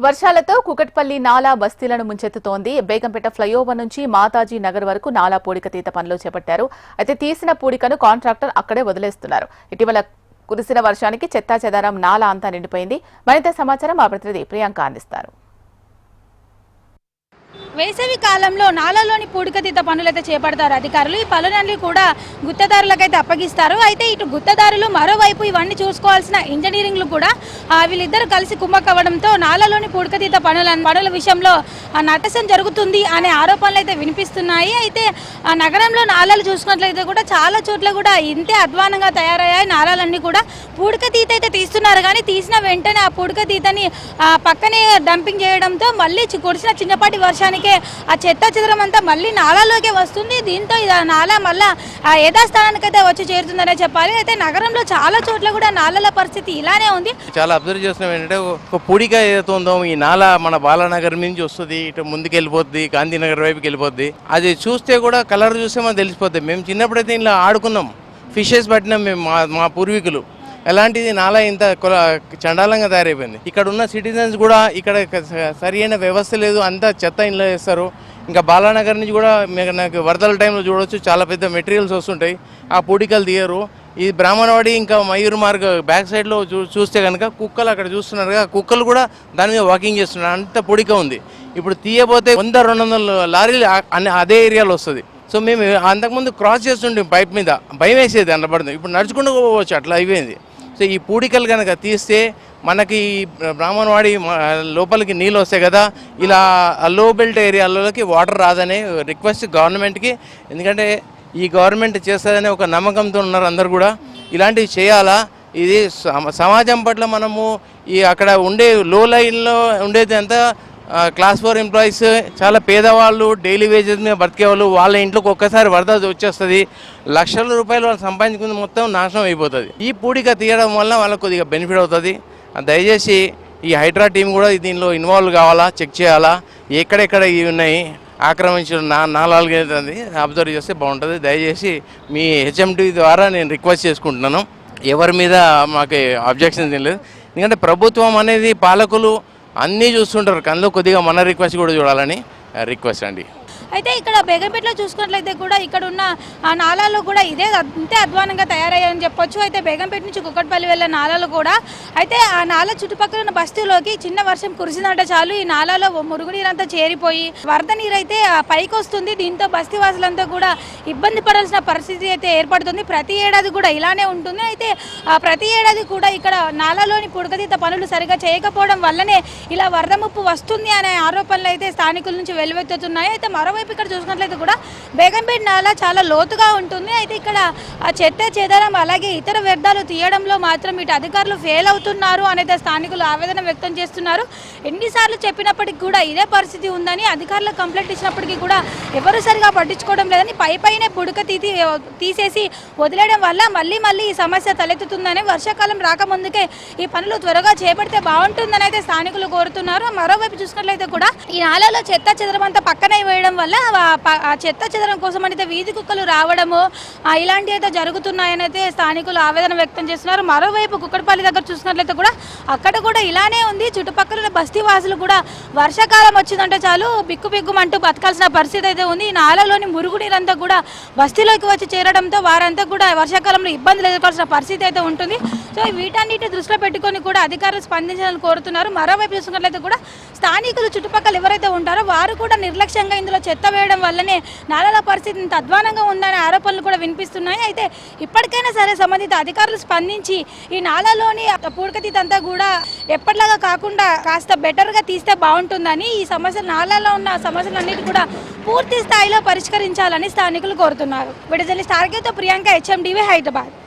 వర్షాలతో కుకట్పల్లి నాలా బస్తీలను ముంచెత్తుతోంది. బేగంపేట ఫ్లైఓవర్ నుంచి మాతాజీ నగర్ వరకు నాలా పూడికతీత పనులు చేపట్టారు. అయితే తీసిన పూడికను కాంట్రాక్టర్ అక్కడే వదిలేస్తున్నారు. ఇటీవల కురిసిన వర్షానికి చెత్తాచెదారం నాలా అంతా నిండిపోయింది. మరింత సమాచారం మా ప్రతినిధి ప్రియాంక అందిస్తారు. వేసవి కాలంలో నాలాలోని పూడికతీత పనులైతే చేపడతారు అధికారులు. ఈ పనులన్నీ కూడా గుత్తదారులకైతే అప్పగిస్తారు. అయితే ఇటు గుత్తదారులు మరోవైపు ఇవన్నీ చూసుకోవాల్సిన ఇంజనీరింగ్లు కూడా వీళ్ళిద్దరు కలిసి కుమ్మక్కవడంతో నాలాలోని పూడికతీత పనుల విషయంలో నటసం జరుగుతుంది అనే ఆరోపణలు అయితే వినిపిస్తున్నాయి. అయితే నగరంలో నాలాలు చూసుకున్నట్లయితే కూడా చాలా చోట్ల కూడా ఇంతే అధ్వానంగా తయారయ్యాయి. నాలాలన్నీ కూడా పూడికతీత అయితే తీస్తున్నారు, కానీ తీసిన వెంటనే ఆ పూడికతీతని పక్కనే డంపింగ్ చేయడంతో మళ్ళీ కురిసిన చిన్నపాటి వర్షానికి ఆ చెత్త చెదరం అంతా మళ్ళీ నాలాలోకి వస్తుంది. దీంతో నాలా మళ్ళా యథాస్థానానికి అయితే వచ్చి చేరుతుందనే చెప్పాలి. అయితే నగరంలో చాలా చోట్ల కూడా నాలాల పరిస్థితి ఇలానే ఉంది. చాలా అబ్జర్వ్ చేస్తున్నాం ఏంటంటే ఒక పూడిక ఏదైతే ఉందో ఈ నాలా మన బాలానగర్ నుంచి వస్తుంది, ఇటు ముందుకు వెళ్ళిపోద్ది, గాంధీనగర్ వైపుకి వెళ్ళిపోద్ది. అది చూస్తే కూడా కలర్ చూస్తే మనకు తెలిసిపోద్ది. మేము చిన్నప్పుడైతే ఇలా ఆడుకున్నాం, ఫిషెస్ పట్టినాం మేము, మా పూర్వీకులు. ఎలాంటిది నాలా ఇంత చండాలంగా తయారైపోయింది. ఇక్కడ ఉన్న సిటిజన్స్ కూడా ఇక్కడ సరైన వ్యవస్థ లేదు, అంతా చెత్త ఇంట్లో వేస్తారు. ఇంకా బాలానగర్ నుంచి కూడా నాకు వరదల టైంలో చూడవచ్చు, చాలా పెద్ద మెటీరియల్స్ వస్తుంటాయి, ఆ పూడికలు తీయరు. ఈ బ్రాహ్మణవాడి ఇంకా మయూర్ మార్గ్ బ్యాక్ సైడ్లో చూస్తే కనుక కుక్కలు అక్కడ చూస్తున్నారు కదా, కుక్కలు కూడా దాని మీద వాకింగ్ చేస్తున్నారు, అంత పొడిక ఉంది. ఇప్పుడు తీయబోతే 100-200 లారీలు అదే ఏరియాలో వస్తుంది. సో మేము అంతకుముందు క్రాస్ చేస్తుంటాం పైప్ మీద, భయం వేసేది అనబడుతుంది. ఇప్పుడు నడుచుకుంటూ పోవచ్చు, అట్లా అయిపోయింది. సో ఈ పూడికలు కనుక తీస్తే మనకి బ్రాహ్మణవాడి లోపలికి నీళ్ళు వస్తాయి కదా, ఇలా లో బెల్ట్ ఏరియాలలోకి వాటర్ రాదనే రిక్వెస్ట్ గవర్నమెంట్కి. ఎందుకంటే ఈ గవర్నమెంట్ చేస్తుందనే ఒక నమ్మకంతో ఉన్నారు అందరు కూడా. ఇలాంటివి చేయాలా, ఇది సమాజం పట్ల మనము ఈ అక్కడ ఉండే లో లైన్లో ఉండేది అంతా క్లాస్ 4 ఎంప్లాయీస్, చాలా పేదవాళ్ళు, డైలీ వేజెస్ మీద బతికేవాళ్ళు. వాళ్ళ ఇంట్లోకి ఒక్కసారి వరద వచ్చేస్తుంది, లక్షల రూపాయలు వాళ్ళు సంపాదించుకుని మొత్తం నాశనం అయిపోతుంది. ఈ పూడిక తీయడం వల్ల వాళ్ళకు కొద్దిగా బెనిఫిట్ అవుతుంది. దయచేసి ఈ హైడ్రా టీం కూడా దీనిలో ఇన్వాల్వ్ కావాలా, చెక్ చేయాలా, ఎక్కడెక్కడ ఇవి ఉన్నాయి ఆక్రమించిన నాలాలు అబ్జర్వ్ చేస్తే బాగుంటుంది. దయచేసి మీ హెచ్ఎండి ద్వారా నేను రిక్వెస్ట్ చేసుకుంటున్నాను. ఎవరి మీద మాకు అబ్జెక్షన్స్ ఏం లేదు. ఎందుకంటే ప్రభుత్వం అనేది పాలకులు అన్నీ చూస్తుంటారు, కళ్ళు కొద్దిగా మన రిక్వెస్ట్ కూడా చూడాలని రిక్వెస్ట్ అండి. అయితే ఇక్కడ బేగంపేటలో చూసుకున్నట్లయితే కూడా ఇక్కడ ఉన్న ఆ నాలాలు కూడా ఇంతే అధ్వానంగా తయారయ్యాయని చెప్పొచ్చు. అయితే బేగంపేట నుంచి కుకట్పల్లి వెళ్ళే నాలాలు కూడా, అయితే ఆ నాలా చుట్టుపక్కల ఉన్న బస్తీలోకి చిన్న వర్షం కురిసిందంటే చాలు ఈ నాలాలో మురుగునీరంతా చేరిపోయి వరద నీరు అయితే పైకి వస్తుంది. దీంతో బస్తీ వాసులంతా కూడా ఇబ్బంది పడాల్సిన పరిస్థితి అయితే ఏర్పడుతుంది. ప్రతి ఏడాది కూడా ఇలానే ఉంటుంది. అయితే ప్రతి ఏడాది కూడా ఇక్కడ నాలాలోని పూడికతీత పనులు సరిగా చేయకపోవడం వల్లనే ఇలా వరద ముప్పు వస్తుంది అనే ఆరోపణలు అయితే స్థానికుల నుంచి వెలువెత్తుతున్నాయి. అయితే మరోవైపు ఇక్కడ చూసుకున్నట్లయితే కూడా బేగంపేట నాలా చాలా లోతుగా ఉంటుంది. అయితే ఇక్కడ ఆ చెత్త చెదారం అలాగే ఇతర వ్యర్థాలు తీయడంలో మాత్రం ఇటు అధికారులు ఫెయిల్ అవుతున్నారు అనేది స్థానికులు ఆవేదన వ్యక్తం చేస్తున్నారు. ఎన్నిసార్లు చెప్పినప్పటికీ కూడా ఇదే పరిస్థితి ఉందని, అధికారులకు కంప్లైంట్ ఇచ్చినప్పటికీ కూడా ఎవరు సరిగా పట్టించుకోవడం లేదని, పైనే పుడక తీసేసి వదిలేయడం వల్ల మళ్ళీ ఈ సమస్య తలెత్తుతుందని, వర్షాకాలం రాకముందుకే ఈ పనులు త్వరగా చేపడితే బాగుంటుందని అయితే స్థానికులు కోరుతున్నారు. మరోవైపు చూసుకున్నట్లయితే కూడా ఈ నాలాలో చెత్త చెదరం అంతా పక్కనే వేయడం వల్ల ఆ చెత్త చెదరం కోసం అయితే వీధి కుక్కలు రావడము ఇలాంటివి అయితే జరుగుతున్నాయని అయితే స్థానికులు ఆవేదన వ్యక్తం చేస్తున్నారు. మరోవైపు కుక్కడపల్లి దగ్గర చూసుకున్నట్లయితే కూడా అక్కడ కూడా ఇలానే ఉంది. చుట్టుపక్కల బస్తీ వాసులు కూడా వర్షాకాలం వచ్చిందంటే చాలు బిక్కుమంటూ బతకాల్సిన పరిస్థితి అయితే ఉంది. ఈ నాలాలోని మురుగునీరంతా కూడా బస్తీలోకి వచ్చి చేరడంతో వారంతా కూడా వర్షాకాలంలో ఇబ్బందులు ఎదుర్కోవాల్సిన పరిస్థితి అయితే ఉంటుంది. సో వీటన్నిటి దృష్టిలో పెట్టుకొని కూడా అధికారులు స్పందించాలని కోరుతున్నారు. మరోవైపు చూసుకున్నట్లయితే కూడా స్థానికులు చుట్టుపక్కల ఎవరైతే ఉంటారో వారు కూడా నిర్లక్ష్యంగా ఇందులో చెత్త వేయడం వల్లనే నాలాల పరిస్థితి ఇంత అధ్వానంగా ఉందనే ఆరోపణలు కూడా వినిపిస్తున్నాయి. అయితే ఇప్పటికైనా సరే సంబంధిత అధికారులు స్పందించి ఈ నాలాలోని పూడికతీత అంతా కూడా ఎప్పటిలాగా కాకుండా కాస్త బెటర్గా తీస్తే బాగుంటుందని, ఈ సమస్యలు నాలాలో ఉన్న సమస్యలన్నిటి కూడా పూర్తి స్థాయిలో పరిష్కరించాలని స్థానికులు కోరుతున్నారు. విడుదల స్టార్గేతో ప్రియాంక, HMDV, హైదరాబాద్.